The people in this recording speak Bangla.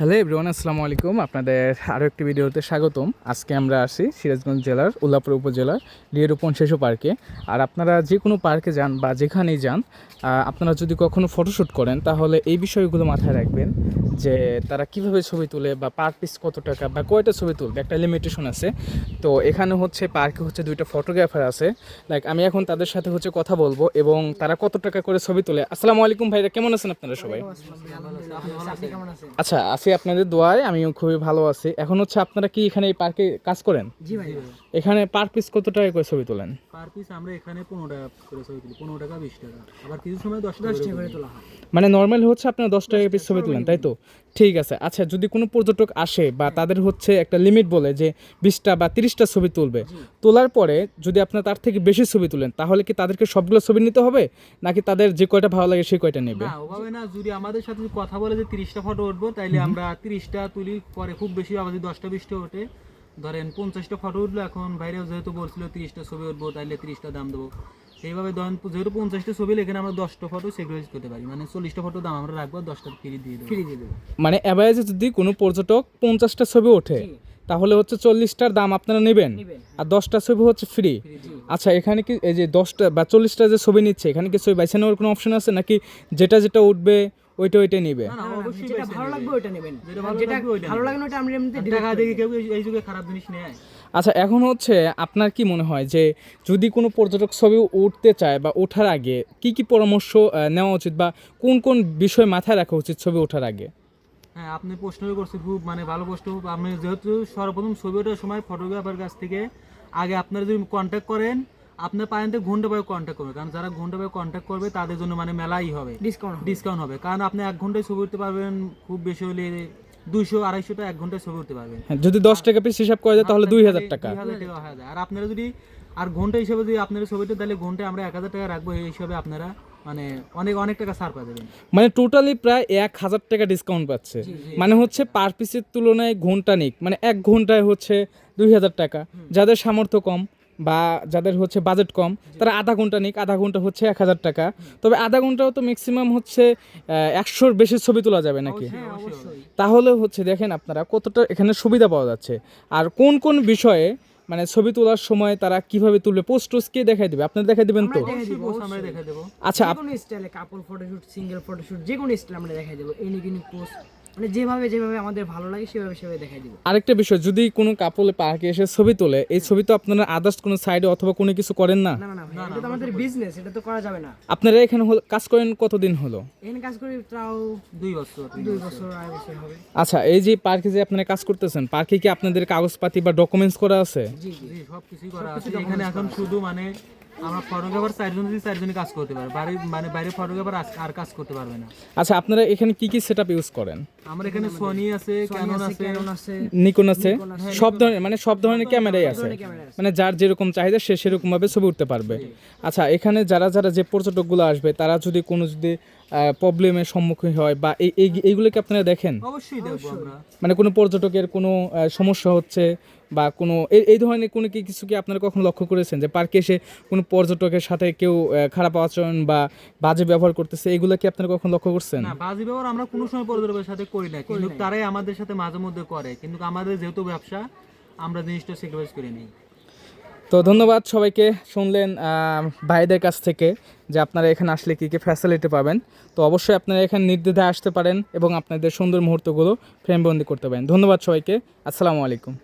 হ্যালো এভরিওয়ান, আসসালামু আলাইকুম। আপনাদের আরও একটি ভিডিওতে স্বাগতম। আজকে আমরা আসি সিরাজগঞ্জ জেলার উল্লাপুর উপজেলার লিয়েরোপন শিশু পার্কে। আর আপনারা যে কোনো পার্কে যান বা যেখানেই যান, আপনারা যদি কখনো ফটোশ্যুট করেন তাহলে এই বিষয়গুলো মাথায় রাখবেন যে তারা কিভাবে ছবি তোলে বা পার পিস কত টাকা বা কয়টা ছবি তুলবে, একটা লিমিটেশন আছে। তো এখানে হচ্ছে পার্কে হচ্ছে দুইটা ফটোগ্রাফার আছে। লাইক আমি এখন তাদের সাথে হচ্ছে কথা বলবো এবং তারা কত টাকা করে ছবি তোলে। আসসালামু আলাইকুম ভাইরা, কেমন আছেন আপনারা সবাই? আচ্ছা, আছি আপনাদের দোয়ায়, আমিও খুবই ভালো আছি। এখন হচ্ছে আপনারা কি এখানে এই পার্কে কাজ করেন? জি ভাই। এখানে পার পিস কত টাকা করে ছবি তোলেন? পার পিস আমরা এখানে 15 টাকা করে ছবি তুলি, 15 টাকা 20 টাকা, আবার কিছু সময় 10 টাকা করে তোলা হয়। মানে নর্মাল হচ্ছে আপনারা 10 টাকা পিস ছবি তোলেন, তাই তো? ঠিক আছে। আচ্ছা, যদি কোনো পর্যটক আসে বা তাদের হচ্ছে একটা লিমিট বলে যে 20টা বা 30টা ছবি তুলবে, তোলার পরে যদি আপনারা তার থেকে বেশি ছবি তুলেন তাহলে কি তাদেরকে সবগুলো ছবি নিতে হবে, নাকি তাদের যে কয়টা ভালো লাগে সেই কয়টা নেবে? না, ওভাবে না। যদি আমাদের সাথে কথা বলে যে 30টা ফটো উঠবো, তাইলে আমরা 30টা তুলি। পরে খুব বেশি আবার যদি 10টা 20টা ওঠে, ধরেন 50টা ফটো উঠলো, এখন বাইরেও যেহেতু বলছিল 30টা ছবি উঠবো, তাইলে 30টা দাম দেবো। এইভাবে ধরেন যেহেতু 50টা ছবি, এখানে আমরা 10টা ফটো সেগ্রিগেট করতে পারি, মানে 40টা ফটো দাম আমরা রাখবো, 10টা ফ্রি দিয়ে দেবো। মানে অ্যাভারেজে যদি কোনো পর্যটক 50টা ছবি ওঠে তাহলে হচ্ছে 40টার দাম আপনারা নেবেন, আর 10টা ছবি হচ্ছে ফ্রি। আচ্ছা, এখানে কি এই যে 10টা বা 40টা যে ছবি নিচ্ছে, এখানে কি ছবি বাইছে নেওয়ার কোনো অপশন আছে, নাকি যেটা যেটা উঠবে ওইটাই নেবে? না, অবশ্যই যেটা ভালো লাগবে ওইটা নেবেন, যেটা ভালো লাগে না ওইটা আমরা এমনিতে দেখা দেখি কেউ এই যুগে খারাপ জিনিস নেয়। আচ্ছা, এখন হচ্ছে আপনার কি মনে হয় যে যদি কোনো পর্যটক ছবি উঠতে চায় বা ওঠার আগে কি কি পরামর্শ নেওয়া উচিত, বা কোন কোন বিষয় মাথায় রাখা উচিত ছবি ওঠার আগে? হ্যাঁ, আপনি প্রশ্ন করছেন, খুব মানে ভালো প্রশ্ন। আপনি যেহেতু সর্বপ্রথম ছবি ওঠার সময় ফটোগ্রাফার কাছ থেকে আগে আপনারা যদি কন্ট্যাক্ট করেন, আপনার পায়েন থেকে ঘন্টা পায়ে কন্ট্যাক্ট করবে, কারণ যারা ঘন্টা পায়ে কন্ট্যাক্ট করবে তাদের জন্য মানে মেলাই হবে, ডিসকাউন্ট হবে। কারণ আপনি 1 ঘন্টায় ছবি উঠতে পারবেন, খুব বেশি হলে 200-250 টাকা 1 ঘন্টায় ছবি উঠতে পারবেন। যদি 10 টাকা পিস হিসাব করা যায় তাহলে 2000 টাকা। 2000 টাকা হয়ে যায়। আর আপনারা যদি আর ঘন্টা হিসেবে যদি আপনারা ছবিটা, তাহলে ঘন্টায় আমরা 1000 টাকা রাখবো। এই হিসাবে আপনারা মানে অনেক টাকা ছাড় পাওয়া যাবেন। মানে টোটালি প্রায় 1000 টাকা ডিসকাউন্ট পাচ্ছে। মানে হচ্ছে পার পিসের তুলনায় ঘন্টা নিক, মানে 1 ঘন্টায় হচ্ছে 2000 টাকা। যাদের সামর্থ্য কম বা যাদের হচ্ছে বাজেট কম, তারা আধা ঘন্টা নিক, আধা ঘন্টা হচ্ছে 1000 টাকা। তবে আধা ঘন্টাও তো ম্যাক্সিমাম হচ্ছে 100-র বেশি ছবি তোলা যাবে নাকি? তাহলে হচ্ছে দেখেন আপনারা কতটা এখানে সুবিধা পাওয়া যাচ্ছে। আর কোন কোন বিষয়ে মানে ছবি তোলার সময় তারা কিভাবে তুলবে, পোস্ট টোস্ট কে দেখাই দিবে? আপনারা দেখাই দিবেন তো? আমরা দেখা দেবো। আচ্ছা, কোনো স্টাইলে কাপল ফটোশুট, সিঙ্গেল ফটোশুট, যে কোনো স্টাইল আমরা দেখাই দেবো। ইউনিক পোস্ট, মানে যেভাবে আমাদের ভালো লাগে সেভাবে দেখাই দেবো। আরেকটা বিষয়, যদি কোনো কাপলে পার্কে এসে ছবি তোলে, এই ছবি তো আপনারা আদার্স কোনো সাইডে অথবা কোনো কিছু করেন না? না, এটা তো আমাদের বিজনেস, এটা তো করা যাবে না। আপনারা এখানে কাজ করেন কতদিন হলো? এখানে কাজ করি তাও 2 বছর 2 বছর 2.5 বছর হবে। আচ্ছা, এই যে পার্কে যে আপনারা কাজ করতেছেন, পার্কে কি আপনাদের কাগজপাতি বা ডকুমেন্টস করা আছে? জি, সবকিছুই করা আছে। এখানে এখন শুধু মানে আমরা ফটোগ্রাফার 4জনই কাজ করতে পারবে, বাইরে ফটোগ্রাফার আর কাজ করতে পারবে না। আচ্ছা, আপনারা এখানে কি কি সেটআপ ইউজ করেন? আমরা এখানে সোনি আছে, ক্যানন আছে, নিকন আছে, সব ধরনের মানে সব ধরনের ক্যামেরাই আছে। মানে যার যেরকম চাহিদা সে সেরকম ভাবে ছবি উঠতে পারবে। আচ্ছা, এখানে যারা যে পর্যটকগুলো আসবে তারা যদি কোনো প্রবলেমের সম্মুখীন হয় বা এইগুলোকে আপনারা দেখেন? অবশ্যই দেখবো আমরা। মানে কোনো পর্যটকের কোনো সমস্যা হচ্ছে বা কোনো এই ধরনের কোনো কিছু কি আপনারা কখনো লক্ষ্য করেছেন যে পার্কে এসে কোনো পর্যটকের সাথে কেউ খারাপ আচরণ বা বাজে ব্যবহার করতেছে, এগুলো কি আপনারা কখনো লক্ষ্য করছেন? না, বাজে ব্যবহার আমরা কোনো সময় পর্যটকের সাথে করি না, কিন্তু তারাই আমাদের সাথে মাঝে মধ্যে করে। কিন্তু আমাদের যেহেতু ব্যবসা, আমরা জিনিসটা স্যাক্রিফাইস করে নিই। তো ধন্যবাদ সবাইকে। শুনলেন ভাইদের কাছ থেকে যে আপনারা এখানে আসলে কী কী ফ্যাসিলিটি পাবেন। তো অবশ্যই আপনারা এখানে নির্দ্বিধায় আসতে পারেন এবং আপনাদের সুন্দর মুহূর্তগুলো ফ্রেমবন্দি করতে পারেন। ধন্যবাদ সবাইকে। আসসালামু আলাইকুম।